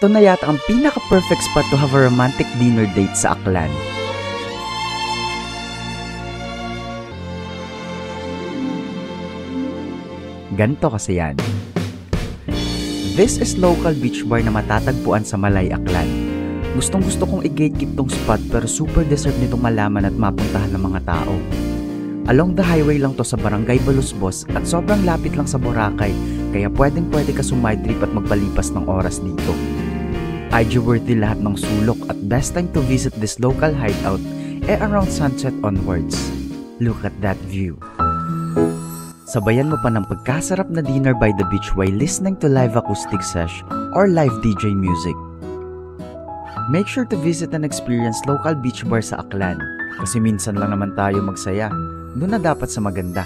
Ito na yata ang pinaka-perfect spot to have a romantic dinner date sa Aklan. Ganto kasi yan. This is local beach bar na matatagpuan sa Malay, Aklan. Gustong gusto kong i-gatekeep tong spot pero super deserve nitong malaman at mapuntahan ng mga tao. Along the highway lang to sa Barangay Balusbos at sobrang lapit lang sa Boracay kaya pwede ka sumide trip at magpalipas ng oras dito. IG worthy lahat ng sulok at best time to visit this local hideout around sunset onwards. Look at that view. Sabayan mo pa ng pagkasarap na dinner by the beach while listening to live acoustic sesh or live DJ music. Make sure to visit and experience local beach bar sa Aklan kasi minsan lang naman tayo magsaya. Doon na dapat sa maganda.